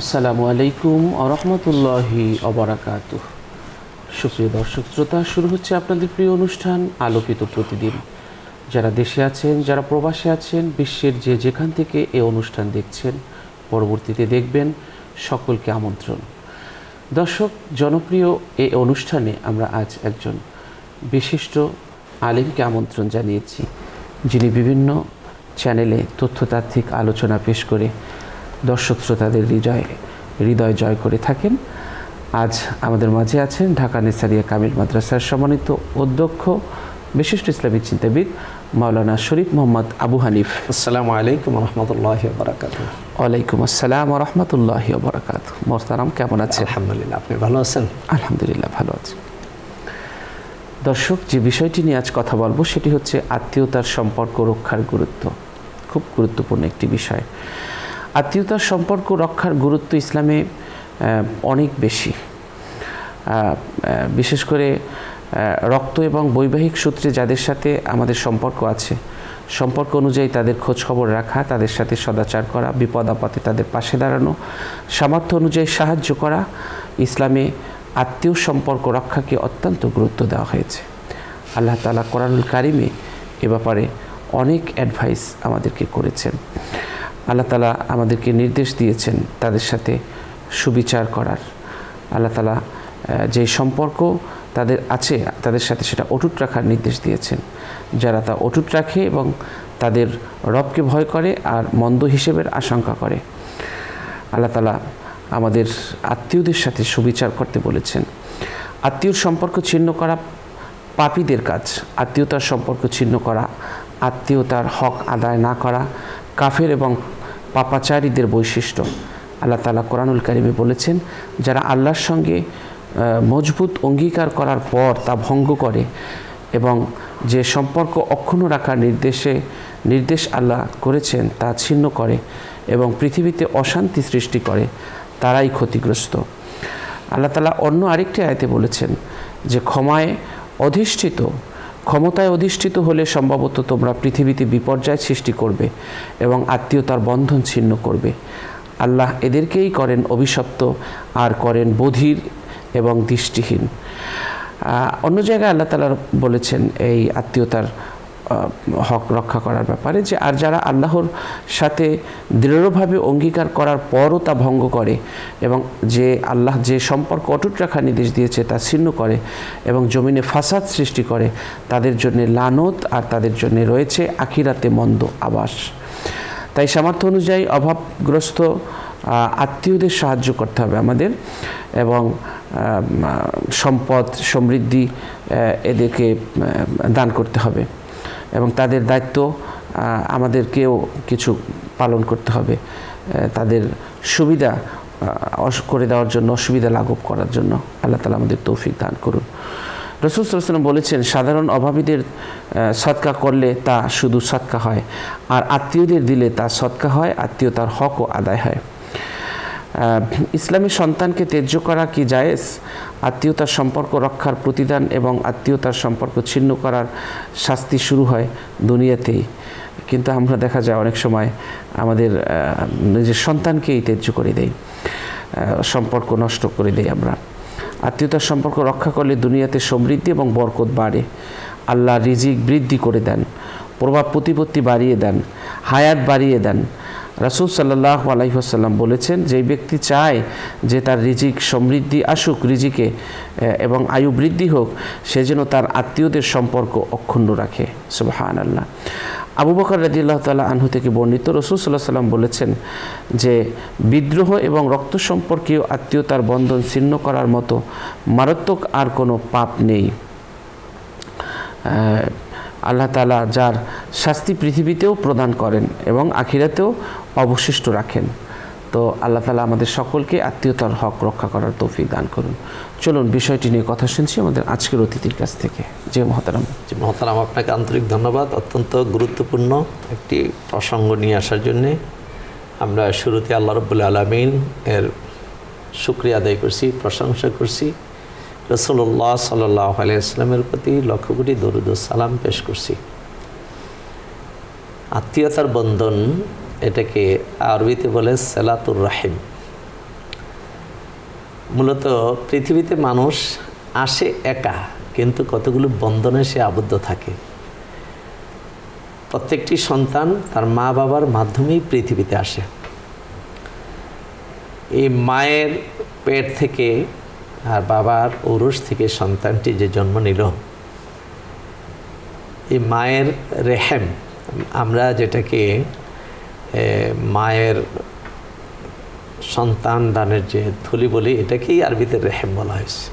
আসসালামু আলাইকুম ওয়া রাহমাতুল্লাহি ওয়া বারাকাতুহু। সুপ্রিয় দর্শক শ্রোতা, শুরু হচ্ছে আপনাদের প্রিয় অনুষ্ঠান আলোকিত প্রতিদিন। যারা দেশে আছেন, যারা প্রবাসে আছেন, বিশ্বের যেখান থেকে এই অনুষ্ঠান দেখছেন, পরবর্তীতে দেখবেন, সকলকে আমন্ত্রণ। দর্শক, জনপ্রিয় এই অনুষ্ঠানে আমরা আজ একজন বিশিষ্ট আলেমকে আমন্ত্রণ জানিয়েছি, যিনি বিভিন্ন চ্যানেলে তথ্যতাত্ত্বিক আলোচনা পেশ করে দর্শক শ্রোতাদের হৃদয় জয় করে থাকেন। আজ আমাদের মাঝে আছেন ঢাকা নেসারিয়া কামিল মাদ্রাসার সম্মানিত অধ্যক্ষ, বিশিষ্ট ইসলামিক চিন্তাবিদ মাওলানা শরীফ মোহাম্মদ আবু হানিফ। আসসালামু আলাইকুম ওয়া রাহমাতুল্লাহি ওয়া বারাকাতুহু। ওয়ালাইকুম আসসালাম ওয়া রাহমাতুল্লাহি ওয়া বারাকাতুহু। মোহতারাম, কেমন আছেন? আলহামদুলিল্লাহ, আপনি ভালো আছেন? আলহামদুলিল্লাহ, ভালো আছি। দর্শক, যে বিষয়টি নিয়ে আজ কথা বলবো সেটি হচ্ছে আত্মীয়তার সম্পর্ক রক্ষার গুরুত্ব। খুব গুরুত্বপূর্ণ একটি বিষয়। আত্মীয়তার সম্পর্ক রক্ষার গুরুত্ব ইসলামে অনেক বেশি। বিশেষ করে রক্ত এবং বৈবাহিক সূত্রে যাদের সাথে আমাদের সম্পর্ক আছে, সম্পর্ক অনুযায়ী তাদের খোঁজ খবর রাখা, তাদের সাথে সদাচার করা, বিপদ আপদে তাদের পাশে দাঁড়ানো, সামর্থ্য অনুযায়ী সাহায্য করা, ইসলামে আত্মীয় সম্পর্ক রক্ষাকে অত্যন্ত গুরুত্ব দেওয়া হয়েছে। আল্লাহ তাআলা কোরআনুল কারিমে এ ব্যাপারে অনেক অ্যাডভাইস আমাদেরকে করেছেন। আল্লাহ তাআলা আমাদেরকে নির্দেশ দিয়েছেন তাদের সাথে সুবিচার করার। আল্লাহ তাআলা যে সম্পর্ক তাদের আছে তাদের সাথে সেটা অটুট রাখার নির্দেশ দিয়েছেন। যারা তা অটুট রাখে এবং তাদের রবকে ভয় করে আর মন্দ হিসেবের আশঙ্কা করে, আল্লাহ তাআলা আমাদের আত্মীয়দের সাথে সুবিচার করতে বলেছেন। আত্মীয়র সম্পর্ক ছিন্ন করা পাপীদের কাজ। আত্মীয়তার সম্পর্ক ছিন্ন করা, আত্মীয়তার হক আদায় না করা কাফের এবং পাপাচারীদের বৈশিষ্ট্য। আল্লাহ তাআলা কোরআনুল কারিমে বলেছেন, যারা আল্লাহর সঙ্গে মজবুত অঙ্গীকার করার পর তা ভঙ্গ করে এবং যে সম্পর্ক অক্ষুণ্ণ রাখার নির্দেশ আল্লাহ করেছেন তা ছিন্ন করে এবং পৃথিবীতে অশান্তি সৃষ্টি করে, তারাই ক্ষতিগ্রস্ত। আল্লাহ তাআলা অন্য আরেকটি আয়াতে বলেছেন যে ক্ষমতায় অধিষ্ঠিত হলে সম্ভবত তোমরা পৃথিবীতে বিপর্যয় সৃষ্টি করবে এবং আত্মীয়তার বন্ধন ছিন্ন করবে। আল্লাহ এদেরকেই করেন অভিশপ্ত আর করেন বধির এবং দৃষ্টিহীন। অন্য জায়গায় আল্লাহ তাআলা বলেছেন এই আত্মীয়তার হক রক্ষা করার ব্যাপারে যে আর যারা আল্লাহর সাথে দৃঢ়ভাবে অঙ্গীকার করার পরও তা ভঙ্গ করে এবং যে আল্লাহ যে সম্পর্ক অটুট রাখার নির্দেশ দিয়েছে তা ছিন্ন করে এবং জমিনে ফাসাদ সৃষ্টি করে, তাদের জন্য লানত আর তাদের জন্য রয়েছে আখিরাতে মন্দ আবাস। তাই সামর্থ্য অনুযায়ী অভাবগ্রস্ত আত্মীয়দের সাহায্য করতে হবে আমাদের এবং সম্পদ সমৃদ্ধি এদেরকে দান করতে হবে এবং তাদের দায়িত্ব আমাদেরকেও কিছু পালন করতে হবে, তাদের সুবিধা করে দেওয়ার জন্য, অসুবিধা লাঘব করার জন্য। আল্লাহ তাআলা আমাদের তৌফিক দান করুন। রাসূল সাল্লাল্লাহু আলাইহি ওয়াসাল্লাম বলেছেন, সাধারণ অভাবীদের সদকা করলে তা শুধু সদকা হয়, আর আত্মীয়দের দিলে তা সদকা হয়, আত্মীয়তার হকও আদায় হয়। ইসলামী সন্তানকে ত্যায্য করা কি জায়েজ? আত্মীয়তার সম্পর্ক রক্ষার প্রতিদান এবং আত্মীয়তার সম্পর্ক ছিন্ন করার শাস্তি শুরু হয় দুনিয়াতেই, কিন্তু আমরা দেখা যায় অনেক সময় আমাদের নিজের সন্তানকেই ত্যায্য করে দেই, সম্পর্ক নষ্ট করে দেই আমরা। আত্মীয়তার সম্পর্ক রক্ষা করলে দুনিয়াতে সমৃদ্ধি এবং বরকত বাড়ে। আল্লাহ রিজিক বৃদ্ধি করে দেন, প্রভাব প্রতিপত্তি বাড়িয়ে দেন, হায়াত বাড়িয়ে দেন। রাসূল সাল্লাল্লাহু আলাইহি ওয়াসাল্লাম বলেছেন, যে ব্যক্তি চায় যে তার রিজিক সমৃদ্ধি আসুক, রিজিকে এবং আয়ু বৃদ্ধি হোক, সে যেন তার আত্মীয়দের সম্পর্ক অক্ষুণ্ণ রাখে। সুবহানাল্লাহ। আবু বকর রাদিয়াল্লাহু তাআলা আনহু থেকে বর্ণিত, রাসূল সাল্লাল্লাহু আলাইহি ওয়াসাল্লাম বলেছেন যে বিদ্রোহ এবং রক্ত সম্পর্কীয় আত্মীয়তার বন্ধন ছিন্ন করার মতো মারাত্মক আর কোনো পাপ নেই। আল্লাহ তাআলা যার শাস্তি পৃথিবীতেও প্রদান করেন এবং আখিরাতেও অবশিষ্ট রাখেন। তো আল্লাহ তাআলা আমাদের সকলকে আত্মীয়তার হক রক্ষা করার তৌফিক দান করুন। চলুন বিষয়টি নিয়ে কথা শুনছি আমাদের আজকের অতিথির কাছ থেকে। জি মহতারাম। আপনাকে আন্তরিক ধন্যবাদ। অত্যন্ত গুরুত্বপূর্ণ একটি প্রসঙ্গ নিয়ে আসার জন্যে আমরা শুরুতে আল্লাহ রাব্বুল আলামিন এর শুকরিয়া আদায় করছি, প্রশংসা করছি। রাসূলুল্লাহ সাল্লাল্লাহু আলাইহি ওয়াসাল্লামের প্রতি লক্ষ কোটি দরুদ ও সালাম পেশ করছি। আত্মীয়তার বন্ধন, এটাকে আরবিতে বলে সেলাতুর রাহিম। মূলত পৃথিবীতে মানুষ আসে একা, কিন্তু কতগুলো বন্ধনে সে আবদ্ধ থাকে। প্রত্যেকটি সন্তান তার মা বাবার মাধ্যমেই পৃথিবীতে আসে। এই মায়ের পেট থেকে আর বাবার ঔরস থেকে সন্তানটি যে জন্ম নিল, এই মায়ের রেহেম, আমরা যেটাকে মায়ের সন্তান দানের যে থলি বলি, এটাকেই আরবিতে রেহেম বলা হয়েছে।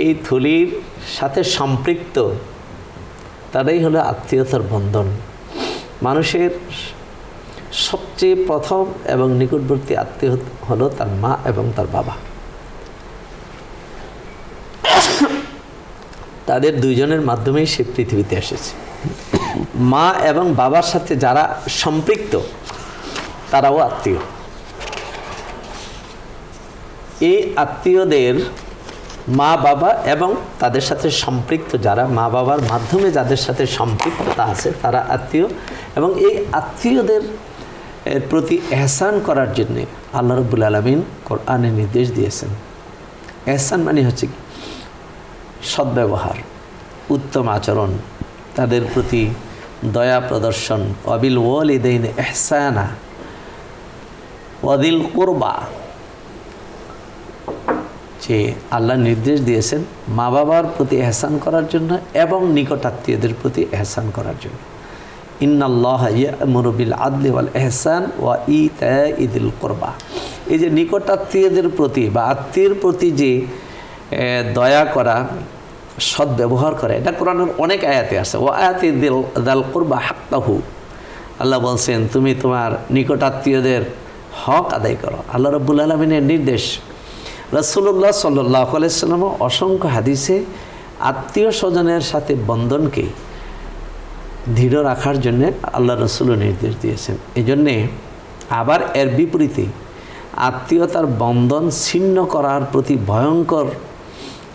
এই থলির সাথে সম্পৃক্ত তারাই হলো আত্মীয়তার বন্ধন। মানুষের সবচেয়ে প্রথম এবং নিকটবর্তী আত্মীয় হলো তার মা এবং তার বাবা। তাদের দুইজনের মাধ্যমেই সে পৃথিবীতে এসেছে। মা এবং বাবার সাথে যারা সম্পৃক্ত তারাও আত্মীয়। এই আত্মীয়দের মা বাবা এবং তাদের সাথে সম্পৃক্ত যারা, মা বাবার মাধ্যমে যাদের সাথে সম্পৃক্ততা আছে তারা আত্মীয়। এবং এই আত্মীয়দের প্রতি এহসান করার জন্যে আল্লাহ রাব্বুল আলামিন কোরআনে নির্দেশ দিয়েছেন। এহসান মানে হচ্ছে কি? সদ্ব্যবহার, উত্তম আচরণ, তাদের প্রতি দয়া প্রদর্শন। ওয়াবিল ওয়ালিদাইনি ইহসানা ওয়াদিল কুরবা, যে আল্লাহ নির্দেশ দিয়েছেন মা বাবার প্রতি এহসান করার জন্য এবং নিকট আত্মীয়দের প্রতি এহসান করার জন্য। ইন্নাল্লাহা ইয়া'মুরু বিল আদলি ওয়াল ইহসান ওয়া ইতাইযিল কুরবা। এই যে নিকট আত্মীয়দের প্রতি বা আত্মীয়ের প্রতি যে দয়া করা, সদ্ব্যবহার করা, এটা কোরআনের অনেক আয়াতে আছে। ওয়া আতিযিল কুরবা হাক্কাহু, আল্লাহ বলছেন তুমি তোমার নিকট আত্মীয়দের হক আদায় করো। আল্লাহ রাব্বুল আলামিনের নির্দেশ। রাসূলুল্লাহ সাল্লাল্লাহু আলাইহি ওয়াসাল্লাম অসংখ্য হাদিসে আত্মীয় স্বজনের সাথে বন্ধনকে দৃঢ় রাখার জন্য আল্লাহ রসুল নির্দেশ দিয়েছেন। এই জন্যে আবার এর বিপরীতে আত্মীয়তার বন্ধন ছিন্ন করার প্রতি ভয়ঙ্কর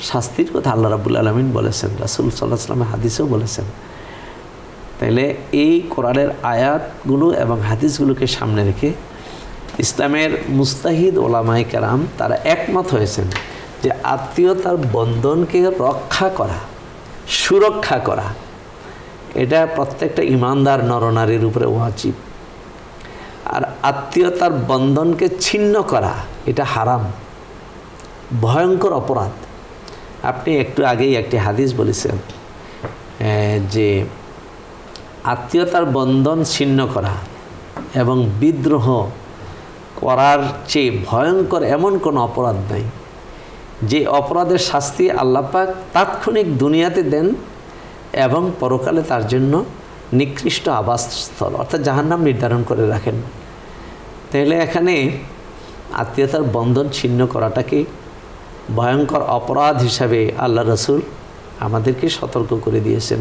শাস্তির কথা আল্লাহ রাব্বুল আলামিন বলেছেন, রাসূল সাল্লাল্লাহু আলাইহি ওয়াসাল্লাম হাদিসেও বলেছেন। তাইলে এই কোরআনের আয়াতগুলো এবং হাদিসগুলোকে সামনে রেখে ইসলামের মুস্তাহিদ ওলামায়ে কেরাম তারা একমত হয়েছেন যে আত্মীয়তার বন্ধনকে রক্ষা করা, সুরক্ষা করা, এটা প্রত্যেকটা ইমানদার নরনারীর উপরে ওয়াজিব। আর আত্মীয়তার বন্ধনকে ছিন্ন করা এটা হারাম, ভয়ঙ্কর অপরাধ। আপনি একটু আগেই একটি হাদিস বলেছেন যে আত্মীয়তার বন্ধন ছিন্ন করা এবং বিদ্রোহ করার চেয়ে ভয়ঙ্কর এমন কোনো অপরাধ নাই, যে অপরাধের শাস্তি আল্লাহ পাক তাৎক্ষণিক দুনিয়াতে দেন এবং পরকালে তার জন্য নিকৃষ্ট আবাসস্থল অর্থাৎ জাহান্নাম নির্ধারণ করে রাখেন। তাহলে এখানে আত্মীয়তার বন্ধন ছিন্ন করাটাকে ভয়ঙ্কর অপরাধ হিসাবে আল্লাহ রসুল আমাদেরকে সতর্ক করে দিয়েছেন।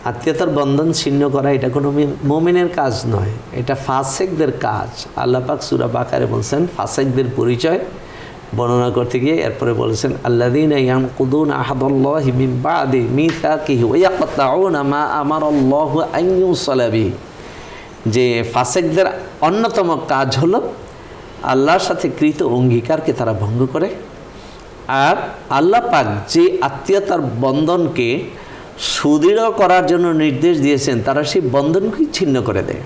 আত্মীয়তার বন্ধন ছিন্ন করা এটা কোনো মুমিনের কাজ নয়, এটা ফাসেকদের কাজ। আল্লাহ পাক সূরা বাকারে বলছেন ফাসেকদের পরিচয় বর্ণনা করতে গিয়ে এরপরে বলেছেন আল্লাযীনা ইয়ানকুদুনা আহাদাল্লাহি মিন বা'দি মিসাকিহি ওয়া ইয়াকতাউনা মা আমারাল্লাহু আন ইউসালা বিহি, যে ফাসেকদের অন্যতম কাজ হলো আল্লাহর সাথে কৃত অঙ্গীকারকে তারা ভঙ্গ করে আর আল্লাহ পাক যে আত্মীয়তার বন্ধনকে সুদৃঢ় করার জন্য নির্দেশ দিয়েছেন তারা সেই বন্ধনকেই ছিন্ন করে দেয়।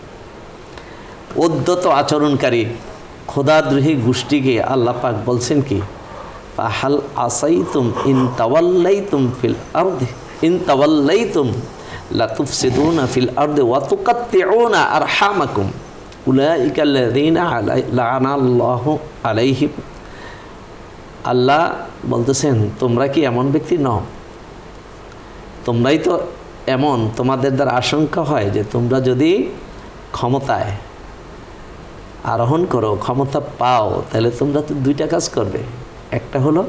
উদ্ধত আচরণকারী খোদাদ্রোহী গোষ্ঠীকে আল্লাহ পাক বলছেন কি, ফাহাল আসাইতুম ইন তাওয়াল্লাইতুম ফিল আরদি ইন তাওয়াল্লাইতুম লাতুফসিদুনা ফিল আরদি ওয়া তুকাত্তিউনা আরহামাকুম উলাইকা আল্লাযীনা লা'নাল্লাহু আলাইহিম। আল্লাহ বলতেছেন তোমরা কি এমন ব্যক্তি নও, তোমরাই তো এমন, তোমাদের দ্বারা আশঙ্কা হয় যে তোমরা যদি ক্ষমতায় আরোহণ করো, ক্ষমতা পাও, তাহলে তোমরা তো দুইটা কাজ করবে। একটা হলো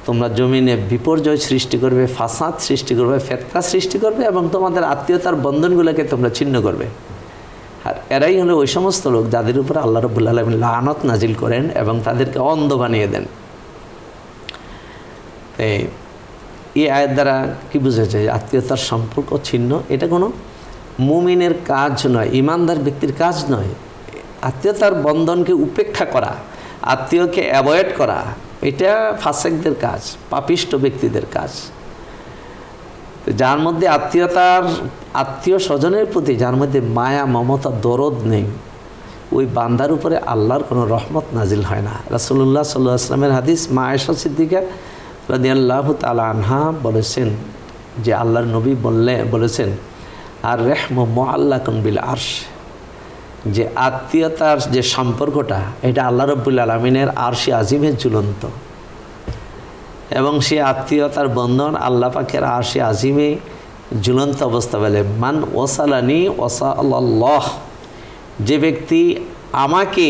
তোমরা জমিনে বিপর্যয় সৃষ্টি করবে, ফাসাদ সৃষ্টি করবে, ফিতনা সৃষ্টি করবে এবং তোমাদের আত্মীয়তার বন্ধনগুলোকে তোমরা ছিন্ন করবে। আর এরাই হলো ওই সমস্ত লোক যাদের উপর আল্লাহ রাব্বুল আলামিন লানত নাজিল করেন এবং তাদেরকে অন্ধ বানিয়ে দেন। এই আয়ের দ্বারা কি বুঝেছে? আত্মীয়তার সম্পর্ক ছিন্ন এটা কোনো মুমিনের কাজ নয়, ইমানদার ব্যক্তির কাজ নয়। আত্মীয়তার বন্ধনকে উপেক্ষা করা, আত্মীয়কে অ্যাভয়েড করা এটা ফাসেকদের কাজ, পাপিষ্ট ব্যক্তিদের কাজ। যার মধ্যে আত্মীয় স্বজনের প্রতি যার মধ্যে মায়া, মমতা, দরদ নেই, ওই বান্দার উপরে আল্লাহর কোনো রহমত নাজিল হয় না। রাসূলুল্লাহ সাল্লাল্লাহু আলাইহি ওয়াসাল্লামের হাদিস, মা আয়েশা সিদ্দিকা রাদিয়াল্লাহু তাআলা আনহা বলেছেন যে আল্লাহর নবী বলেছেন, আর রেহম মুআল্লাকুন বিল আরশ, যে আত্মীয়তার যে সম্পর্কটা এটা আল্লাহ রাব্বুল আলামিনের আরশে আজিমে ঝুলন্ত, এবং সে আত্মীয়তার বন্ধন আল্লাহ পাকের আরশে আজিমে ঝুলন্ত অবস্থা বলে। মান ওয়াসালানি ওয়াসাল্লাহ, যে ব্যক্তি আমাকে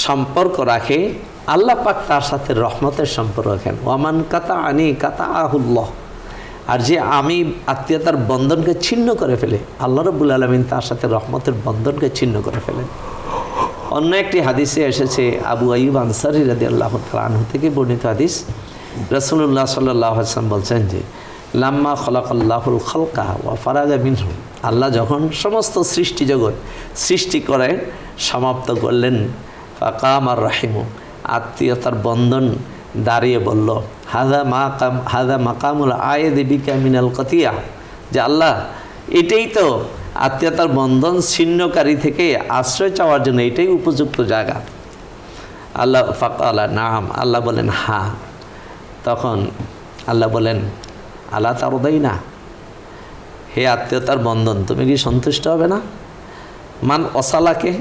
সম্পর্ক রাখে আল্লাহ পাক তার সাথে রহমতের সম্পর্ক রাখেন। ওয়ামান কাতা আনি কাতা আহুল্লাহ, আর যে আমি আত্মীয়তার বন্ধনকে ছিন্ন করে ফেলে আল্লাহ রাব্বুল আলামিন তার সাথে রহমতের বন্ধনকে ছিন্ন করে ফেলেন। অন্য একটি হাদিসে এসেছে, আবু আইয়ুব আনসারী রাদিয়াল্লাহু তাআলা আনহু থেকে বর্ণিত হাদিস, রাসূলুল্লাহ সাল্লাল্লাহু আলাইহি ওয়াসাল্লাম বলছেন যে লাম্মা খলাকাল্লাহুল খালকা ওয়া ফারাগা মিনহু, আল্লাহ যখন সমস্ত সৃষ্টি জগৎ সৃষ্টি করে সমাপ্ত করলেন, ফাকামার রাহিমু, আত্মীয়তার বন্ধন দাঁড়িয়ে বলল, হাদা মাকামুল আয়েদি বিকা মিনাল কাতিয়া, যে আল্লাহ এটাই তো আত্মীয়তার বন্ধন ছিন্নকারী থেকে আশ্রয় চাওয়ার জন্য এটাই উপযুক্ত জায়গা। আল্লাহ ফাকালা নাম, আল্লাহ বলেন হ্যাঁ। তখন আল্লাহ বলেন, আল্লাহ তারদাই না, হে আত্মীয়তার বন্ধন তুমি কি সন্তুষ্ট হবে না? মান অসালাকে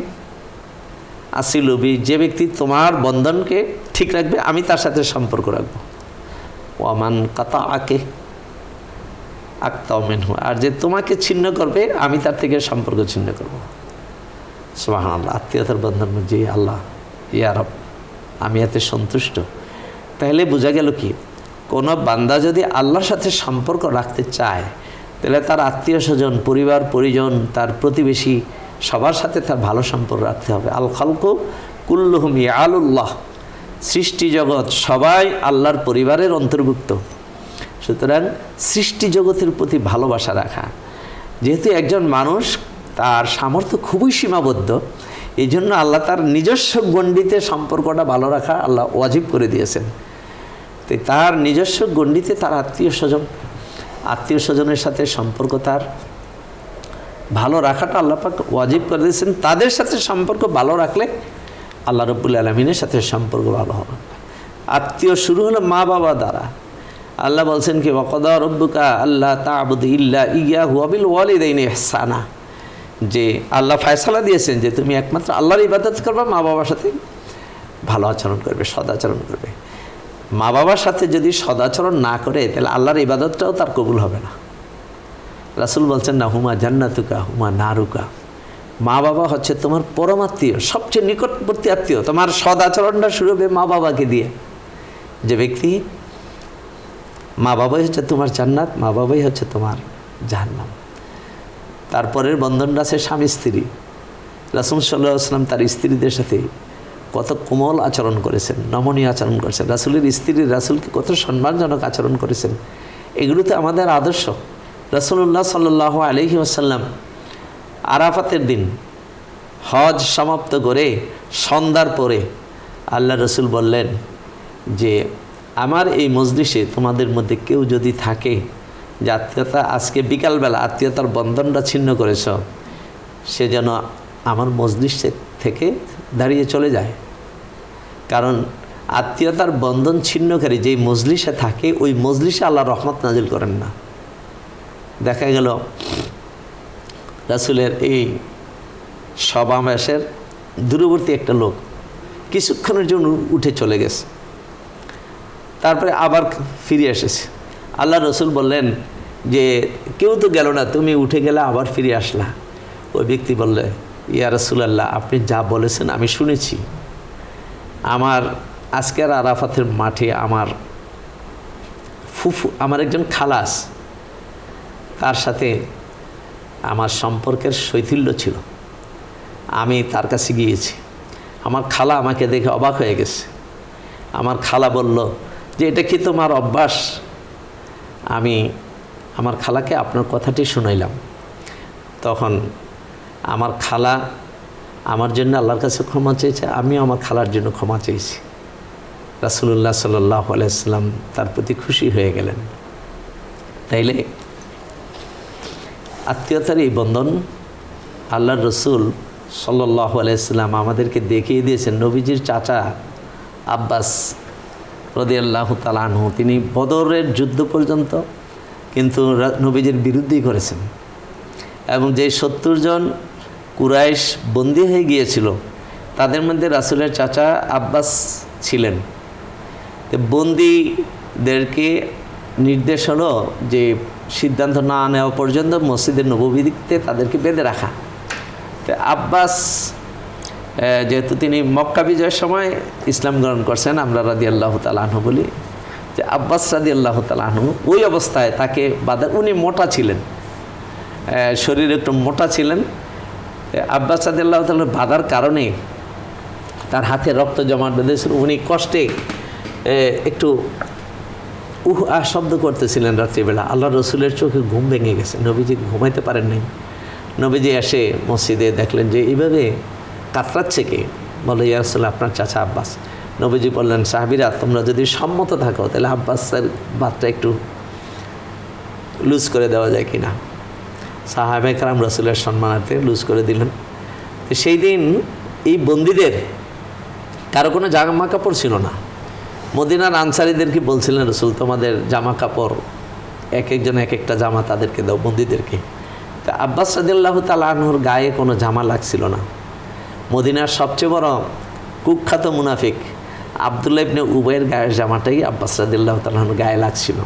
আসিলুবি, যে ব্যক্তি তোমার বন্ধনকে ঠিক রাখবে আমি তার সাথে সম্পর্ক রাখবো। ওয়ামান কাতা আকে আক্তাও মিনহু, আর যে তোমাকে ছিন্ন করবে আমি তার থেকে সম্পর্ক ছিন্ন করব। সুবহানাল্লাহ, আত্মীয়তার বন্ধন যে আল্লাহ, ইয়া রব আমি এতে সন্তুষ্ট। তাহলে বোঝা গেল কি, কোনো বান্দা যদি আল্লাহর সাথে সম্পর্ক রাখতে চায় তাহলে তার আত্মীয় স্বজন, পরিবার পরিজন, তার প্রতিবেশী সবার সাথে তার ভালো সম্পর্ক রাখতে হবে। আল খালকু কুল্লুহুম ইয়ালুল্লাহ, সৃষ্টি জগৎ সবাই আল্লাহর পরিবারের অন্তর্ভুক্ত। সুতরাং সৃষ্টি জগতের প্রতি ভালোবাসা রাখা, যেহেতু একজন মানুষ তার সামর্থ্য খুবই সীমাবদ্ধ, এই জন্য আল্লাহ তার নিজস্ব গণ্ডিতে সম্পর্কটা ভালো রাখা আল্লাহ ওয়াজিব করে দিয়েছেন। তো তার নিজস্ব গণ্ডিতে তার আত্মীয় স্বজনের সাথে সম্পর্ক তার ভালো রাখাটা আল্লাহ পাক ওয়াজিব করে দিয়েছেন। তাদের সাথে সম্পর্ক ভালো রাখলে আল্লাহ রাব্বুল আলামিনের সাথে সম্পর্ক ভালো হবে। আত্মীয় শুরু হলো মা বাবা দ্বারা। আল্লাহ বলছেন কি, ওয়াকাদা রাব্বুকা আল্লা তা'বুদু ইল্লা ইয়াহু ওয়া বিল ওয়ালিদাইনি ইহসানা, যে আল্লাহ ফয়সালা দিয়েছেন যে তুমি একমাত্র আল্লাহর ইবাদত করবে, মা বাবার সাথে ভালো আচরণ করবে, সদাচরণ করবে। মা বাবার সাথে যদি সদাচরণ না করে তাহলে আল্লাহর ইবাদতটাও তার কবুল হবে না। রাসূল বলছেন না, হুমা জান্নাতুকা হুমা নারুকা, মা বাবা হচ্ছে তোমার পরমাত্মীয়, সবচেয়ে নিকটবর্তী আত্মীয়। তোমার সদাচরণটা শুরু হবে মা বাবাকে দিয়ে। যে ব্যক্তি, মা বাবাই হচ্ছে তোমার জান্নাত, মা বাবাই হচ্ছে তোমার জাহান্নাম। তারপরের বন্ধনটা আছে স্বামী স্ত্রী। রাসূল সাল্লাল্লাহু আলাইহি ওয়াসাল্লাম তার স্ত্রীদের সাথে কত কোমল আচরণ করেছেন, নমনীয় আচরণ করেছেন। রাসূলের স্ত্রী রাসূলকে কত সম্মানজনক আচরণ করেছেন, এগুলোতে আমাদের আদর্শ। রাসূলুল্লাহ সাল্লাল্লাহু আলাইহি ওয়াসাল্লাম আরাফাতের দিন হজ সমাপ্ত করে সন্ধ্যার পরে আল্লাহ রসুল বললেন যে আমার এই মজলিসে তোমাদের মধ্যে কেউ যদি থাকে যে আত্মীয়তা আজকে বিকালবেলা আত্মীয়তার বন্ধনটা ছিন্ন করেছ, সে যেন আমার মজলিস থেকে দাঁড়িয়ে চলে যায়। কারণ আত্মীয়তার বন্ধন ছিন্নকারী যেই মজলিসে থাকে ওই মজলিসে আল্লাহ রহমত নাজিল করেন না। দেখা গেল রাসূলের এই সমাবেশের দূরবর্তী একটা লোক কিছুক্ষণের জন্য উঠে চলে গেছে, তারপরে আবার ফিরে এসেছে। আল্লাহ রসুল বললেন যে কেউ তো গেল না, তুমি উঠে গেলে আবার ফিরে আসলা। ওই ব্যক্তি বললে, ইয়া রাসূলুল্লাহ আপনি যা বলেছেন আমি শুনেছি। আমার আজকের আরাফাতের মাঠে আমার ফুফু, আমার একজন খালাস, তার সাথে আমার সম্পর্কের শৈথিল্য ছিল। আমি তার কাছে গিয়েছি, আমার খালা আমাকে দেখে অবাক হয়ে গেছে। আমার খালা বলল যে এটা কি তোমার অভ্যাস? আমি আমার খালাকে আপনার কথাটি শুনাইলাম। তখন আমার খালা আমার জন্য আল্লাহর কাছে ক্ষমা চেয়েছে, আমিও আমার খালার জন্য ক্ষমা চেয়েছি। রাসূলুল্লাহ সাল্লাল্লাহু আলাইহি ওয়াসাল্লাম তার প্রতি খুশি হয়ে গেলেন। তাইলে আত্মীয়তার এই বন্ধন আল্লাহর রসুল সাল্লাল্লাহু আলাইহি ওয়াসাল্লাম আমাদেরকে দেখিয়ে দিয়েছেন। নবীজির চাচা আব্বাস রাদিয়াল্লাহু তাআলা আনহু, তিনি বদরের যুদ্ধ পর্যন্ত কিন্তু নবীজির বিরুদ্ধেই করেছেন, এবং যে 70 জন কুরাইশ বন্দী হয়ে গিয়েছিল তাদের মধ্যে রাসূলের চাচা আব্বাস ছিলেন। বন্দীদেরকে নির্দেশ হলো যে সিদ্ধান্ত না নেওয়া পর্যন্ত মসজিদের নববীতে তাদেরকে বেঁধে রাখা। তো আব্বাস যেহেতু তিনি মক্কা বিজয়ের সময় ইসলাম গ্রহণ করছেন, আমরা রাদিয়াল্লাহু তাআলা আনহু বলি যে আব্বাস রাদিয়াল্লাহু তাআলা আনহু ওই অবস্থায় তাকে বাধা, উনি মোটা ছিলেন, শরীরে একটু মোটা ছিলেন। আব্বাস রাদিয়াল্লাহু তাআলা বাধার কারণে তার হাতে রক্ত জমাট বেঁধেছিল, উনি কষ্টে একটু শব্দ করতেছিলেন রাত্রিবেলা। আল্লাহ রসুলের চোখে ঘুম ভেঙে গেছে, নবীজি ঘুমাইতে পারেন নাই। নবীজি এসে মসজিদে দেখলেন যে এইভাবে কাতরাচ্ছে কে, বলে ইয়া রাসূলুল্লাহ আপনার চাচা আব্বাস। নবীজি বললেন সাহাবীরা তোমরা যদি সম্মত থাকো তাহলে আব্বাসের বাতটা একটু লুজ করে দেওয়া যায় কিনা। সাহাবায়ে কেরাম রসুলের সম্মানার্থে লুজ করে দিলেন। সেই দিন এই বন্দীদের কারো কোনো জামা কাপড় ছিল না। মদিনার আনসারীদেরকে বলছিলেন রসুল তোমাদের জামা কাপড় এক একজন এক একটা জামা তাদেরকে দাও বন্দীদেরকে। তা আব্বাস রাদিয়াল্লাহু তাআলা আনহুর গায়ে কোনো জামা লাগছিল না। মদিনার সবচেয়ে বড় কুখ্যাত মুনাফিক আব্দুল্লাহ ইবনে উবাইয়ের গায়ের জামাটাই আব্বাস রাদিয়াল্লাহু তাআলা আনহুর গায়ে লাগছিল,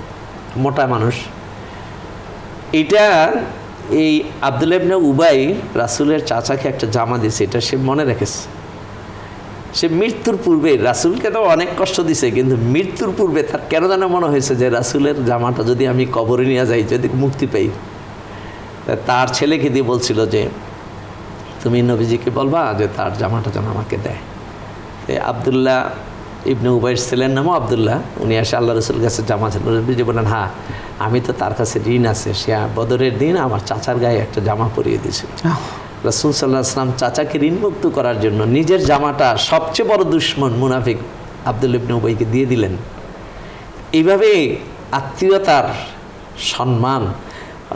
মোটা মানুষ। এটা এই আব্দুল্লাহ ইবনে উবাই রাসূলের চাচাকে একটা জামা দিয়েছে, এটা সে মনে রেখেছে। সে মৃত্যুর পূর্বে রাসূলকে তো অনেক কষ্ট দিছে, কিন্তু মৃত্যুর পূর্বে তার কেন যেন মনে হয়েছে যে রাসূলের জামাটা যদি আমি কবরে নিয়ে যাই, যদি মুক্তি পাই। তার ছেলেকে দিয়ে বলছিল যে তুমি নবীজিকে বলবা যে তার জামাটা যেন আমাকে দেয়। আব্দুল্লাহ ইবনে উবাইর ছেলের নামও আব্দুল্লাহ, উনি এসে আল্লাহ রসুল কাছে জামা ছিল। নবীজি বলেন হ্যাঁ আমি তো তার কাছে ঋণ আছে, সে বদরের দিন আমার চাচার গায়ে একটা জামা পরিয়ে দিয়েছিল। রাসূল সাল্লাল্লাহু আলাইহি ওয়াসাল্লাম চাচাকে ঋণমুক্ত করার জন্য নিজের জামাটা সবচেয়ে বড় দুশমন মুনাফিক আব্দুল্লাহ ইবনে উবাইকে দিয়ে দিলেন। এইভাবে আত্মীয়তার সম্মান।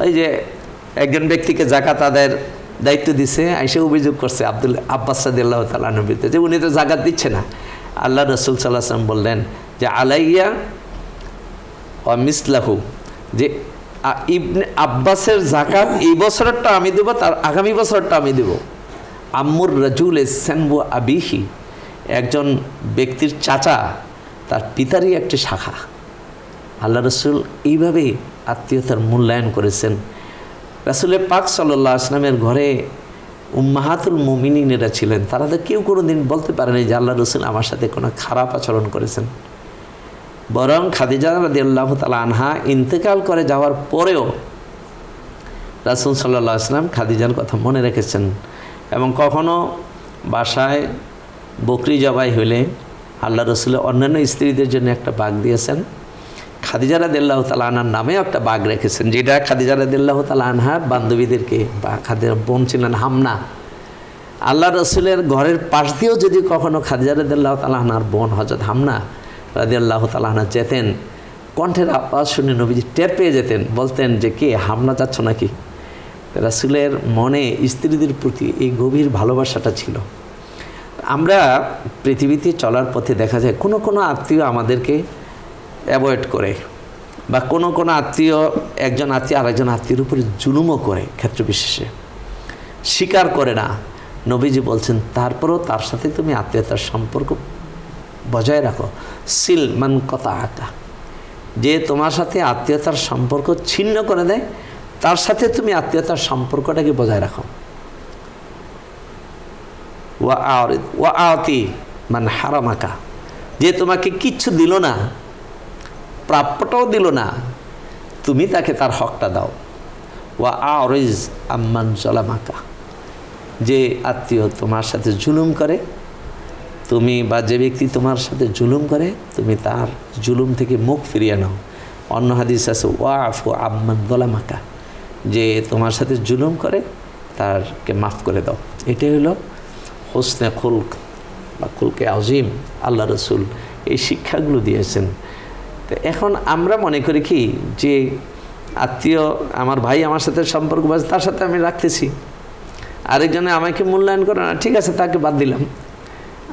ওই যে একজন ব্যক্তিকে যাকাত আদায়ের দায়িত্ব দিছে, আইসে অভিযোগ করছে আব্বাস রাদিয়াল্লাহু তাআলা আনহুর বিরুদ্ধে যে উনি তো যাকাত দিচ্ছে না। আল্লাহ রাসূল সাল্লাল্লাহু আলাইহি ওয়াসাল্লাম বললেন যে আলাইয়া ওয়া মিসলাহু, যে ইবনে আব্বাসের যাকাত এই বছরটা আমি দেব, তার আগামী বছরটা আমি দেব। আম্মুর রাজুল সানবু আবিহি, একজন ব্যক্তির চাচা তার পিতারই একটি শাখা। আল্লাহ রসুল এইভাবে আত্মীয়তার মূল্যায়ন করেছেন। রাসূলের পাক সাল্লাল্লাহু আলাইহি ওয়াসাল্লামের ঘরে উম্মাহাতুল মুমিনিনেরা ছিলেন, তারা তো কেউ কোনো দিন বলতে পারেনি যে আল্লাহ রসুল আমার সাথে কোনো খারাপ আচরণ করেছেন। বরং খাদিজা রাদিয়াল্লাহু তাআলা আনহা ইন্তেকাল করে যাওয়ার পরেও রাসূল সাল্লাল্লাহু আলাইহি ওয়াসাল্লাম খাদিজার কথা মনে রেখেছেন, এবং কখনো বাসায় বকরি জবাই হলে আল্লাহ রসুলের অন্যান্য স্ত্রীদের জন্য একটা বাঘ দিয়েছেন। খাদিজা রাদিয়াল্লাহু তাআলা আনহার নামে একটা বাঘ রেখেছেন, যেটা খাদিজা রাদিয়াল্লাহু তাআলা আনহার বান্ধবীদেরকে, বা খাদিজার বোন ছিলেন হামনা। আল্লাহ রসুলের ঘরের পাশ দিয়েও যদি কখনো খাদিজা রাদিয়াল্লাহু তাআলা আনহার বোন হযরত হামনা রাদিয়াল্লাহু তাআলা আনহা যেতেন, কণ্ঠের আওয়াজ শুনে নবীজি টের পেয়ে যেতেন, বলতেন যে কে হামনা যাচ্ছ নাকি। রাসূলের মনে স্ত্রীদের প্রতি এই গভীর ভালোবাসাটা ছিল। আমরা পৃথিবীতে চলার পথে দেখা যায় কোনো কোনো আত্মীয় আমাদেরকে অ্যাভয়েড করে, বা কোনো কোনো আত্মীয় একজন আত্মীয় আরেকজন আত্মীয়ের উপরে জুলুমও করে, ক্ষেত্র বিশেষে স্বীকার করে না। নবীজি বলছেন তারপরও তার সাথে তুমি আত্মীয়তার সম্পর্ক বজায় রাখো। সিল মান কথা আঁকা, যে তোমার সাথে আত্মীয়তার সম্পর্ক ছিন্ন করে দেয় তার সাথে তুমি আত্মীয়তার সম্পর্কটাকে বজায় রাখো। ওয়া আতি মান হারামাকা, যে তোমাকে কিচ্ছু দিল না, প্রাপ্যটাও দিল না, তুমি তাকে তার হকটা দাও। ওয়া আরিজ আম্মান জালামাকা, যে আত্মীয় তোমার সাথে জুলুম করে, তুমি বা যে ব্যক্তি তোমার সাথে জুলুম করে তুমি তার জুলুম থেকে মুখ ফিরিয়ে নাও। অন্য হাদিস আছে ওয়াফু আম্মান যালামাকা, যে তোমার সাথে জুলুম করে তারকে মাফ করে দাও। এটাই হলো হোসনে খুলক বা খুলকে আজিম আল্লাহ রসুল এই শিক্ষাগুলো দিয়েছেন। তো এখন আমরা মনে করি কি যে আত্মীয় আমার ভাই আমার সাথে সম্পর্ক বাজ, তার সাথে আমি রাখতেছি, আরেকজনে আমাকে মূল্যায়ন করে না, ঠিক আছে তাকে বাদ দিলাম।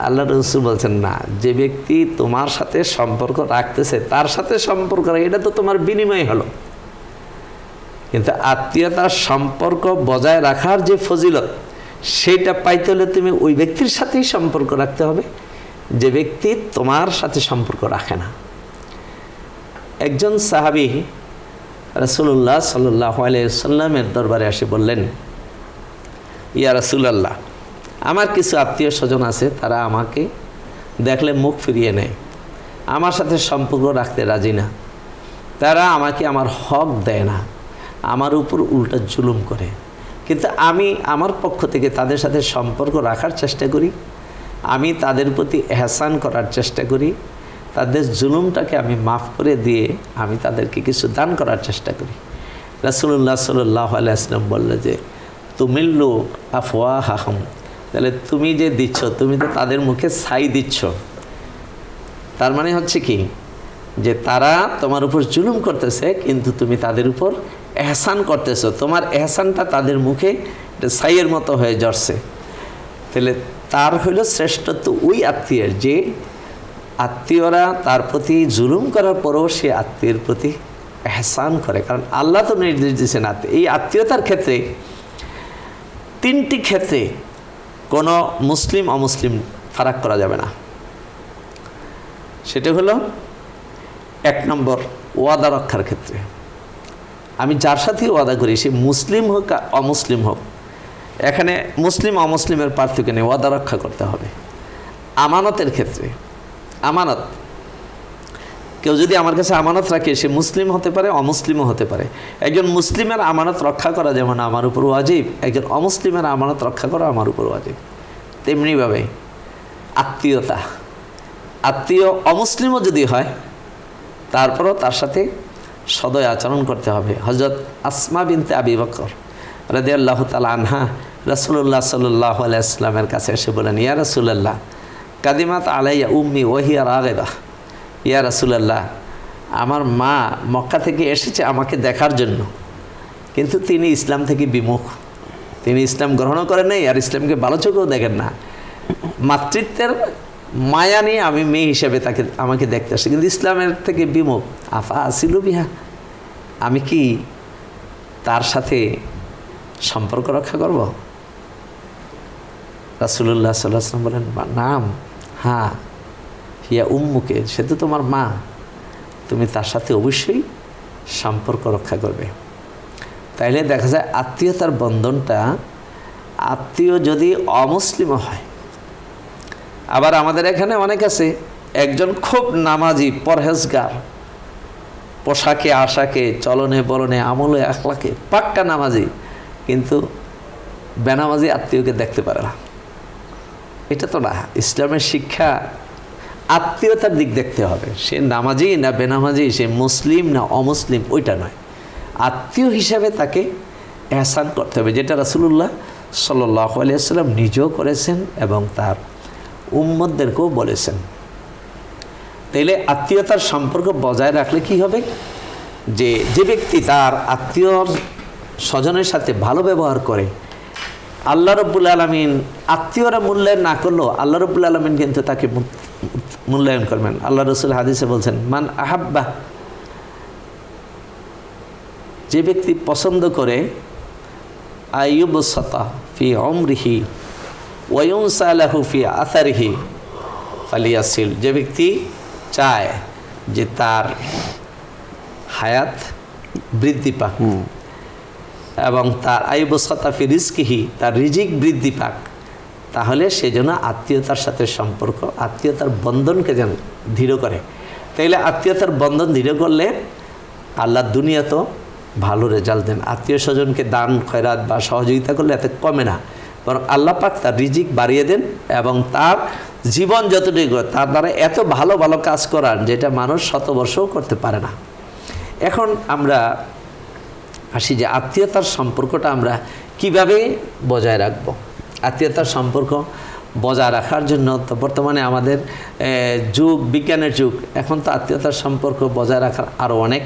আল্লাহ রসুল বলছেন না, যে ব্যক্তি তোমার সাথে সম্পর্ক রাখতেছে তার সাথে সম্পর্ক এটা তো তোমার বিনিময় হলো, কিন্তু আত্মীয়তার সম্পর্ক বজায় রাখার যে ফজিলত সেটা পাইতে হলে তুমি ওই ব্যক্তির সাথেই সম্পর্ক রাখতে হবে যে ব্যক্তি তোমার সাথে সম্পর্ক রাখে না। একজন সাহাবী রাসূলুল্লাহ সাল্লাল্লাহু আলাইহি ওয়াসাল্লামের দরবারে এসে বললেন, ইয়া রাসূলুল্লাহ, আমার কিছু আত্মীয় স্বজন আছে, তারা আমাকে দেখলে মুখ ফিরিয়ে নেয়, আমার সাথে সম্পর্ক রাখতে রাজি না, তারা আমাকে আমার হক দেয় না, আমার উপর উল্টা জুলুম করে, কিন্তু আমি আমার পক্ষ থেকে তাদের সাথে সম্পর্ক রাখার চেষ্টা করি, আমি তাদের প্রতি এহসান করার চেষ্টা করি, তাদের জুলুমটাকে আমি মাফ করে দিয়ে আমি তাদেরকে কিছু দান করার চেষ্টা করি। রাসূলুল্লাহ সাল্লাল্লাহু আলাইহি ওয়াসাল্লাম বললেন যে তুমিল্লু আফওয়াহাহুম, তাহলে তুমি যে দিচ্ছ তুমি তো তাদের মুখে ছাই দিচ্ছ। তার মানে হচ্ছে কি যে তারা তোমার উপর জুলুম করতেছে কিন্তু তুমি তাদের উপর এহসান করতেছো, তোমার এহসানটা তাদের মুখে ছাইয়ের মতো হয়ে ঝরছে। তাহলে তার হইল শ্রেষ্ঠত্ব ওই আত্মীয়ের যে আত্মীয়রা তার প্রতি জুলুম করার পরেও সে আত্মীয়ের প্রতি এহসান করে, কারণ আল্লাহ তো নির্দেশ দিয়েছেন এই আত্মীয়তার ক্ষেত্রে তিনটি ক্ষেত্রে কোনো মুসলিম অমুসলিম ফারাক করা যাবে না। সেটা হলো 1 নম্বর ওয়াদা রক্ষার ক্ষেত্রে, আমি যার সাথেই ওয়াদা করি সে মুসলিম হোক অমুসলিম হোক, এখানে মুসলিম অমুসলিমের পার্থক্য নেই, ওয়াদা রক্ষা করতে হবে। আমানতের ক্ষেত্রে, আমানত কেউ যদি আমার কাছে আমানত রাখে সে মুসলিম হতে পারে অমুসলিমও হতে পারে, একজন মুসলিমের আমানত রক্ষা করা যেমন আমার উপর ওয়াজিব, একজন অমুসলিমের আমানত রক্ষা করা আমার উপর ওয়াজিব। তেমনিভাবে আত্মীয়তা, আত্মীয় অমুসলিমও যদি হয় তারপরও তার সাথে সদয় আচরণ করতে হবে। হযরত আসমা বিনতে আবি বকর রাদিয়াল্লাহু তাআলা আনহা রাসূলুল্লাহ সাল্লাল্লাহু আলাইহি ওয়াসাল্লামের কাছে এসে বলেন, ইয়া রাসূলুল্লাহ কাদিমাত আলাইয়া উম্মি ওয়াহিয়া রাগিবা, ইয়া রাসূলুল্লাহ আমার মা মক্কা থেকে এসেছে আমাকে দেখার জন্য, কিন্তু তিনি ইসলাম থেকে বিমুখ, তিনি ইসলাম গ্রহণও করেন নাই আর ইসলামকে ভালো চোখেও দেখেন না। মাতৃত্বের মায়া নিয়ে আমি মেয়ে হিসেবে তাকে আমাকে দেখতে আসি, কিন্তু ইসলামের থেকে বিমুখ, আফা আসিলু বিহা, আমি কি তার সাথে সম্পর্ক রক্ষা করব? রাসূলুল্লাহ সাল্লাল্লাহু আলাইহি ওয়াসাল্লাম বলেন, নাম, হ্যাঁ, হিয়া উম্মুকে, সে তো তোমার মা, তুমি তার সাথে অবশ্যই সম্পর্ক রক্ষা করবে। তাইলে দেখা যায় আত্মীয়তার বন্ধনটা, আত্মীয় যদি অমুসলিমও হয়, আবার আমাদের এখানে অনেক আছে একজন খুব নামাজি পরহেজগার, পোশাকে আশাকে চলনে বলনে আমলে আখলাকে পাক্কা নামাজি, কিন্তু বেনামাজি আত্মীয়কে দেখতে পারে না। এটা তো না, ইসলামের শিক্ষা আত্মীয়তার দিক দেখতে হবে, সে নামাজি না বেনামাজি, সে মুসলিম না অমুসলিম ওইটা নয়, আত্মীয় হিসাবে তাকে এহসান করতে হবে, যেটা রাসূলুল্লাহ সাল্লাল্লাহু আলাইহি ওয়াসাল্লাম নিজেও করেছেন এবং তার উম্মতদেরকেও বলেছেন। তাইলে আত্মীয়তার সম্পর্ক বজায় রাখলে কি হবে, যে ব্যক্তি তার আত্মীয় স্বজনের সাথে ভালো ব্যবহার করে, আল্লাহ রাব্বুল আলামিন আত্মীয়রা মূল্যায়ন না করলেও আল্লাহ রাব্বুল আলামিন কিন্তু তাকে মূল্যায়ন করবেন। আল্লাহ রাসূল হাদিসে বলছেন, মান আহাব্বা, যে ব্যক্তি পছন্দ করে আইয়ুবসাতা ফি উমরিহি ওয়া ইউনসা লাহু ফি আসারিহি ফালিয়াসিল, যে ব্যক্তি চায় যে তার হায়াত বৃদ্ধি পাক এবং তার আইয়ুবসাতা ফি রিজকিহি, তার রিজিক বৃদ্ধি পাক, তাহলে সে যেন আত্মীয়তার সাথে সম্পর্ক, আত্মীয়তার বন্ধনকে যেন দৃঢ় করে। তাইলে আত্মীয়তার বন্ধন দৃঢ় করলে আল্লাহ দুনিয়া তো ভালো রেজাল্ট দেন। আত্মীয় স্বজনকে দান খয়রাত বা সহযোগিতা করলে এতে কমে না, বরং আল্লাহ পাক তার রিজিক বাড়িয়ে দেন এবং তার জীবন যতটুকু তার দ্বারা এত ভালো ভালো কাজ করান যেটা মানুষ 100 বর্ষও করতে পারে না। এখন আমরা আসি যে আত্মীয়তার সম্পর্কটা আমরা কিভাবে বজায় রাখব। আত্মীয়তার সম্পর্ক বজায় রাখার জন্য, তো বর্তমানে আমাদের যুগ, বিজ্ঞানের যুগ, এখন তো আত্মীয়তার সম্পর্ক বজায় রাখার আরও অনেক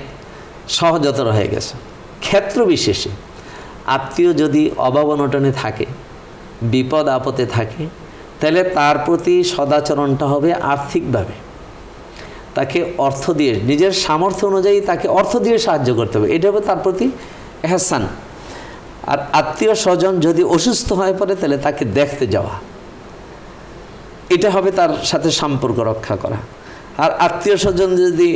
সহজতর হয়ে গেছে। ক্ষেত্র বিশেষে আত্মীয় যদি অভাব অনটনে থাকে, বিপদ আপদে থাকে, তাহলে তার প্রতি সদাচরণটা হবে আর্থিকভাবে। তাকে অর্থ দিয়ে, নিজের সামর্থ্য অনুযায়ী তাকে অর্থ দিয়ে সাহায্য করতে হবে, এটা হবে তার প্রতি এহসান। আর আত্মীয় স্বজন যদি অসুস্থ হয়ে পড়ে, তাহলে তাকে দেখতে যাওয়া, এটা হবে তার সাথে সম্পর্ক রক্ষা করা। আর আত্মীয় স্বজন যদি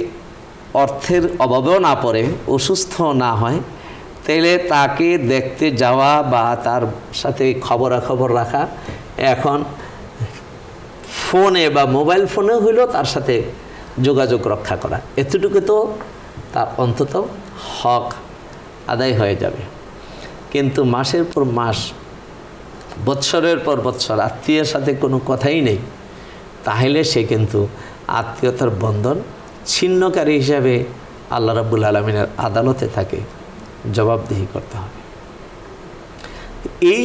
অর্থের অভাবেও না পড়ে, অসুস্থ না হয়, তাহলে তাকে দেখতে যাওয়া বা তার সাথে খবরাখবর রাখা, এখন ফোনে বা মোবাইল ফোনে হইলেও তার সাথে যোগাযোগ রক্ষা করা, এতটুকু তো তার অন্তত হক আদায় হয়ে যাবে। কিন্তু মাসের পর মাস, বৎসরের পর বৎসর আত্মীয়ের সাথে কোনো কথাই নেই, তাহলে সে কিন্তু আত্মীয়তার বন্ধন ছিন্নকারী হিসাবে আল্লাহ রাব্বুল আলামিনের আদালতে তাকে জবাবদিহি করতে হবে। এই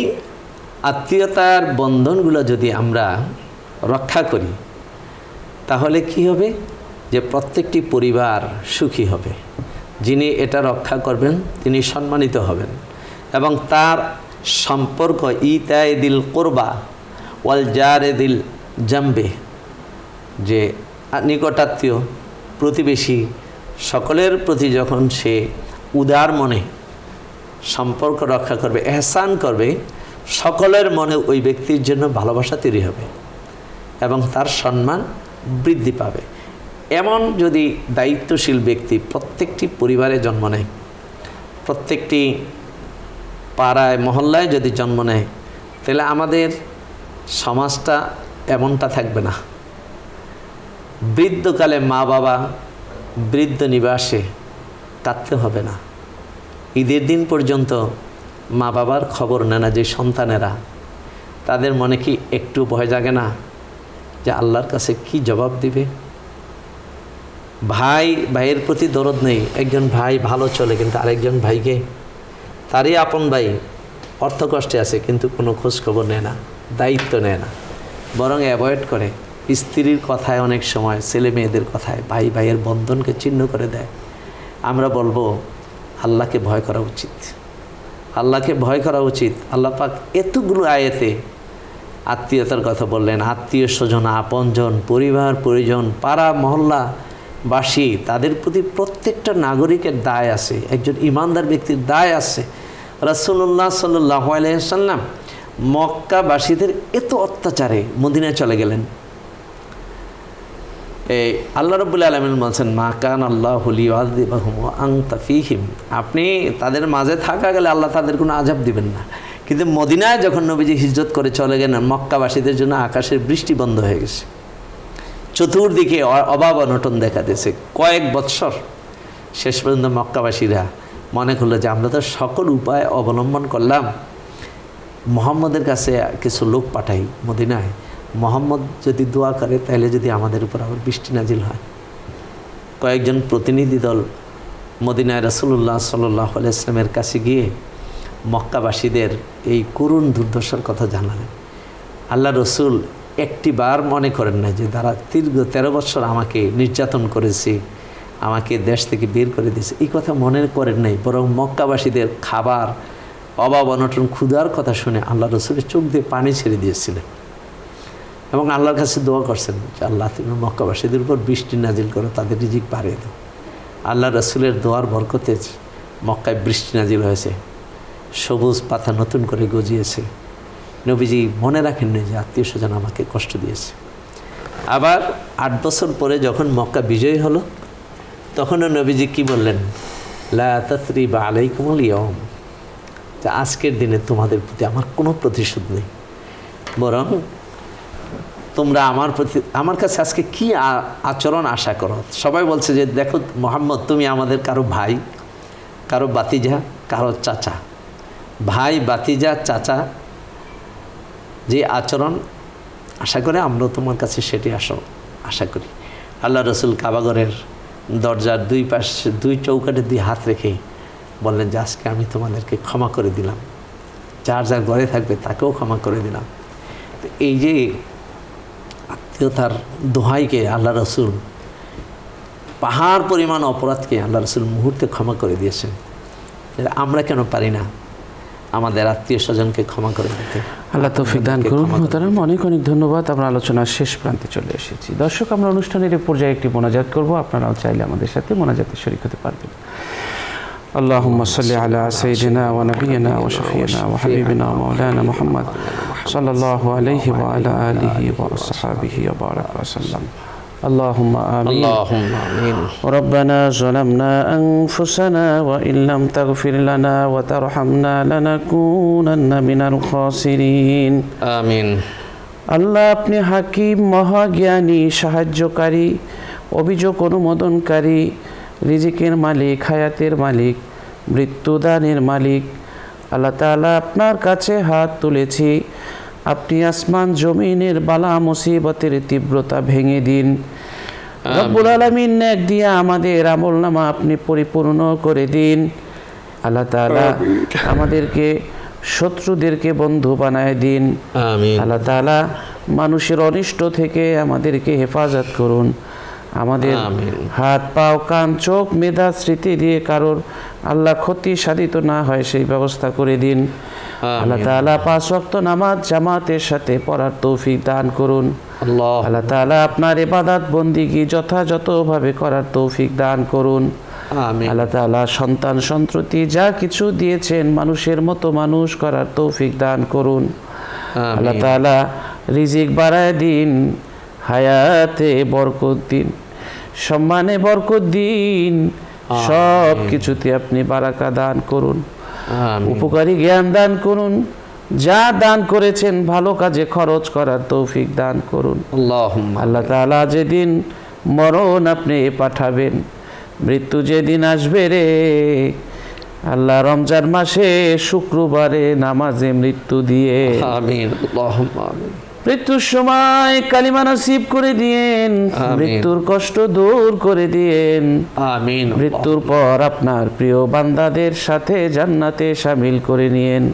আত্মীয়তার বন্ধনগুলো যদি আমরা রক্ষা করি, তাহলে কি হবে, যে প্রত্যেকটি পরিবার সুখী হবে। যিনি এটা রক্ষা করবেন তিনি সম্মানিত হবেন, এবং তার সম্পর্ক ইতায়ে দিল কোরবা ওয়াল জারে দিল জাম্বে, যে নিকটাত্মীয়, প্রতিবেশী, সকলের প্রতি যখন সে উদার মনে সম্পর্ক রক্ষা করবে, এহসান করবে, সকলের মনে ওই ব্যক্তির জন্য ভালোবাসা তৈরি হবে এবং তার সম্মান বৃদ্ধি পাবে। এমন যদি দায়িত্বশীল ব্যক্তি প্রত্যেকটি পরিবারে জন্ম নেয়, প্রত্যেকটি পাড়ায় মহল্লায় যদি জন্ম নেয়, তাহলে আমাদের সমাজটা এমনটা থাকবে না। বৃদ্ধকালে মা বাবা বৃদ্ধ নিবাসে কাঁদতে হবে না। ঈদের দিন পর্যন্ত মা বাবার খবর নেয় না যে সন্তানেরা, তাদের মনে কি একটু ভয় জাগে না যে আল্লাহর কাছে কি জবাব দিবে? ভাইয়ের প্রতি দরদ নেই, একজন ভাই ভালো চলে, কিন্তু আরেকজন ভাইকে, তারই আপন ভাই অর্থ কষ্টে আছে, কিন্তু কোনো খোঁজ খবর নেয় না, দায়িত্ব নেয় না, বরং অ্যাভয়েড করে। স্ত্রীর কথায়, অনেক সময় ছেলে মেয়েদের কথায় ভাইয়ের বন্ধনকে ছিন্ন করে দেয়। আমরা বলবো আল্লাহকে ভয় করা উচিত, আল্লাহকে ভয় করা উচিত। আল্লাহ পাক এতগুলো আয়াতে আত্মীয়তার কথা বললেন। আত্মীয় স্বজন, আপনজন, পরিবার পরিজন, পাড়া মহল্লাবাসী, তাদের প্রতি প্রত্যেকটা নাগরিকের দায় আছে, একজন ইমানদার ব্যক্তির দায় আছে। রাসূলুল্লাহ সাল্লাল্লাহু আলাইহি ওয়াসাল্লাম মক্কাবাসীদের এত অত্যাচারে মদিনায় চলে গেলেন। এই আল্লাহ রাব্বুল আলামিন বলছেন, মা কান আল্লাহু লিয়ুআযিবাহুম ওয়া আনতা ফীহিম, আপনি তাদের মাঝে থাকা গেলে আল্লাহ তাদের কোনো আযাব দিবেন না। কিন্তু মদিনায় যখন নবীজি হিজরত করে চলে গেলেন, মক্কাবাসীদের জন্য আকাশের বৃষ্টি বন্ধ হয়ে গেছে, চতুর্দিকে অভাব অনটন দেখা দিয়েছে কয়েক বৎসর। শেষ পর্যন্ত মক্কাবাসীরা মনে করলো যে আমরা তো সকল উপায় অবলম্বন করলাম, মুহাম্মদের কাছে কিছু লোক পাঠাই মদিনায়, মুহাম্মদ যদি দোয়া করে তাহলে যদি আমাদের উপর আবার বৃষ্টি নাজিল হয়। কয়েকজন প্রতিনিধি দল মদিনায় রাসূলুল্লাহ সাল্লাল্লাহু আলাইহি ওয়াসাল্লামের কাছে গিয়ে মক্কাবাসীদের এই করুণ দুর্দশার কথা জানালেন। আল্লাহ রসুল একটি বার মনে করেন না যে তারা দীর্ঘ 13 বছর আমাকে নির্যাতন করেছে, আমাকে দেশ থেকে বের করে দিয়েছে, এই কথা মনে করেন নাই। বরং মক্কাবাসীদের খাবার অভাব অনটন ক্ষুধার কথা শুনে আল্লাহ রসুলের চোখ দিয়ে পানি ছেড়ে দিয়েছিলেন এবং আল্লাহর কাছে দোয়া করছেন যে আল্লাহ তুমি মক্কাবাসীদের উপর বৃষ্টি নাজিল করো, তাদের রিজিক বাড়িয়ে দাও। আল্লাহ রসুলের দোয়ার বরকতে মক্কায় বৃষ্টি নাজিল হয়েছে, সবুজ পাতা নতুন করে গজিয়েছে। নবীজি মনে রাখেননি যে আত্মীয় স্বজন আমাকে কষ্ট দিয়েছে। আবার 8 বছর পরে যখন মক্কা বিজয়ী হলো, তখনও নবীজি কি বললেন, লা তাসরিবা আলাইকুমুল ইয়াউম, যে আজকের দিনে তোমাদের প্রতি আমার কোনো প্রতিশোধ নেই, বরং তোমরা আমার কাছে আজকে কি আচরণ আশা করো। সবাই বলছে যে দেখো মুহাম্মদ, তুমি আমাদের কারো ভাই, কারো বাতিজা, কারো চাচা। ভাই, বাতিজা, চাচা যে আচরণ আশা করে আমরাও তোমার কাছে সেটি আশা করি। আল্লাহ রসুল কাবাগরের দরজার দুই পাশে 2 চৌকাঠে 2 হাত রেখে বললেন যে আজকে আমি তোমাদেরকে ক্ষমা করে দিলাম, যার যার ঘরে থাকবে তাকেও ক্ষমা করে দিলাম। এই যে আত্মীয়তার দোহাইকে আল্লাহ রসুল পাহাড় পরিমাণ অপরাধকে আল্লাহ রসুল মুহূর্তে ক্ষমা করে দিয়েছেন। আমরা কেন পারি না আমাদের আত্মীয় স্বজনকে ক্ষমা করে দিতে? আল্লাহ তৌফিক দান করুন। মোহতারাম, অনেক অনেক ধন্যবাদ। আমরা আলোচনার শেষ প্রান্তে চলে এসেছি। দর্শক, আমরা অনুষ্ঠানের এই পর্যায়ে একটি মোনাজাত করব। আপনারাও চাইলে আমাদের সাথে মোনাজাতে শরীক হতে পারবেন। اللهم صل على سيدنا ونبينا وشفينا وحبيبنا ومولانا محمد صلى الله عليه وعلى آله وصحبه وبارك وسلم. اللهم آمين. اللهم آمين. ربنا ظلمنا أنفسنا وإن لم تغفر لنا وترحمنا لنكونن من الخاسرين. آمين. আল্লাহ, আপনি হাকিম, মহাজ্ঞানী, সাহায্যকারী, অভিযোগ অনুমোদনকারী, রিজিকের মালিক, হায়াতের মালিক, মৃত্যুদানের মালিক। আল্লাহ তাআলা, আপনার কাছে হাত তুলেছি। আপনি আসমান জমিনের বালা মুসিবতের তীব্রতা ভেঙে দিন। রব্বুল আলামিন, নেক দিয়া আমাদের আমলনামা আপনি পরিপূর্ণ করে দিন। আল্লাহ তাআলা, আমাদেরকে শত্রুদেরকে বন্ধু বানায় দিন। আমিন। আল্লাহ তাআলা, মানুষের অনিষ্ট থেকে আমাদেরকে হেফাজত করুন। আমাদের হাত, পাও, কান, চোখ, মেধা, স্মৃতি দিয়ে কারোর আল্লাহ ক্ষতি সাধিত না হয় সেই ব্যবস্থা করে দিন। আল্লাহ তাআলা, 5 ওয়াক্ত নামাজ জামাতের সাথে পড়ার তৌফিক দান করুন। আল্লাহ তাআলা, আপনার ইবাদত বন্দিগি যথাযথভাবে করার তৌফিক দান করুন। আল্লাহ তাআলা, সন্তান সন্ততি যা কিছু দিয়েছেন মানুষের মতো মানুষ করার তৌফিক দান করুন। আল্লাহ তাআলা, রিজিক বাড়ায় দিন, হায়াতে বরকত দিন, সম্মানে বরকত দিন, সব কিছুতে আপনি বারাকা দান করুন। উপকারী জ্ঞান দান করুন। যা দান করেছেন ভালো কাজে খরচ করার তৌফিক দান করুন। আল্লাহ তাআলা, যেদিন মরণ আপনি পাঠাবেন, মৃত্যু যেদিন আসবে রে আল্লাহ, রমজান মাসে শুক্রবারে নামাজে মৃত্যু দিয়ে আমিন। আল্লাহুম্মা আমিন। মৃত্যুর সময় কালিমা নসিব করে দিয়েন, মৃত্যুর কষ্ট দূর করে দিয়েন। আমিন। মৃত্যুর পর আপনার প্রিয় বান্দাদের সাথে জান্নাতে শামিল করে নিয়েন।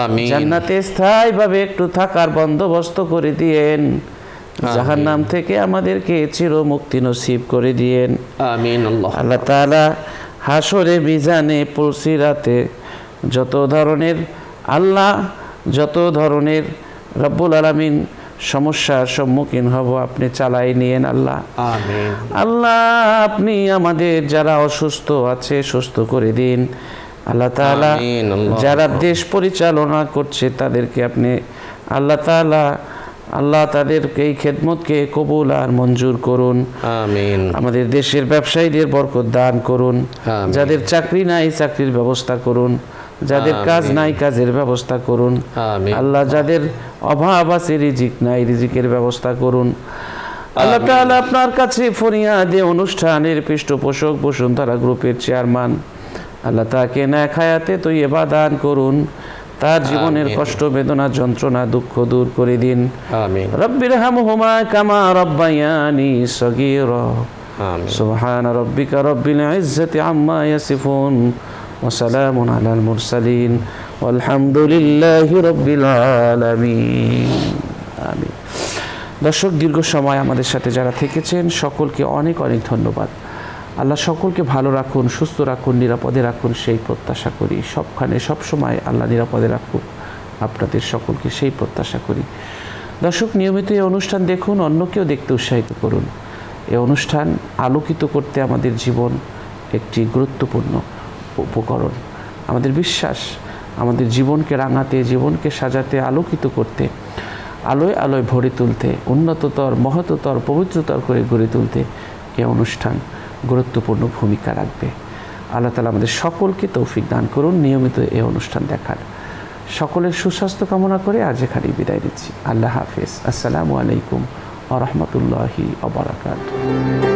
আমিন। জান্নাতে স্থায়ীভাবে একটু থাকার বন্দোবস্ত করে দিয়েন। জাহান্নাম থেকে আমাদেরকে চির মুক্তি নসিব করে দিয়েন। আমিন। আল্লাহ তাআলা, হাসরে মিজানে পুলসিরাতে যত ধরনের রব্বুল আলামিন সমস্যার সম্মুখীন হব আপনি চালাই নিয়েন। আল্লাহ, আমিন। আল্লাহ, আপনি আমাদের যারা অসুস্থ আছে সুস্থ করে দিন। আল্লাহ তাআলা, যারা দেশ পরিচালনা করছে তাদেরকে আপনি আল্লাহ তাআলা তাদেরকে এই খেদমতকে কবুল আর মঞ্জুর করুন। আমিন। আমাদের দেশের ব্যবসায়ীদের বরকত দান করুন। যাদের চাকরি নাই চাকরির ব্যবস্থা করুন। যাদের কাজ নাই কাজের ব্যবস্থা করুন। আল্লাহ, যাদের অভাব আছে রিজিক নাই রিজিকের ব্যবস্থা করুন। আল্লাহ তাআলা, আপনার কাছে ফরিয়াদে অনুষ্ঠানের পৃষ্ঠপোষক বসুন্ধরা গ্রুপের চেয়ারম্যান, আল্লাহ তাকে নেক হায়াতে তৈয়বা দান করুন। তার জীবনের কষ্ট, বেদনা, যন্ত্রণা, দুঃখ দূর করে দিন। আমিন। রব্বিরহামহুমা কামা রাব্বায়ানি সগীরা। আমিন। সুবহান রাব্বিকা রাব্বিল ইজ্জাতি আম্মা ইয়াসিফুন ওয়া সালামুন আলাল মুরসালিন ওয়ালহামদুলিল্লাহি রাব্বিল আলামিন। আমিন। দর্শক, দীর্ঘ সময় আমাদের সাথে যারা থেকেছেন সকলকে অনেক অনেক ধন্যবাদ। আল্লাহ সকলকে ভালো রাখুন, সুস্থ রাখুন, নিরাপদে রাখুন সেই প্রত্যাশা করি। সবখানে সবসময় আল্লাহ নিরাপদে রাখুন আপনাদের সকলকে সেই প্রত্যাশা করি। দর্শক, নিয়মিত এই অনুষ্ঠান দেখুন, অন্যকেও দেখতে উৎসাহিত করুন। এই অনুষ্ঠান আলোকিত করতে আমাদের জীবন একটি গুরুত্বপূর্ণ উপকরণ। আমাদের বিশ্বাস, আমাদের জীবনকে রাঙাতে, জীবনকে সাজাতে, আলোকিত করতে, আলোয় আলোয় ভরে তুলতে, উন্নততর, মহত্তর, পবিত্রতর করে গড়ে তুলতে এই অনুষ্ঠান গুরুত্বপূর্ণ ভূমিকা রাখবে। আল্লাহ তাআলা আমাদের সকলকে তৌফিক দান করুন নিয়মিত এই অনুষ্ঠান দেখার। সকলের সুস্বাস্থ্য কামনা করে আজ এখানেই বিদায় দিচ্ছি। আল্লাহ হাফেজ। আসসালামু আলাইকুম ওয়া রাহমাতুল্লাহি ওয়া বারাকাতুহু।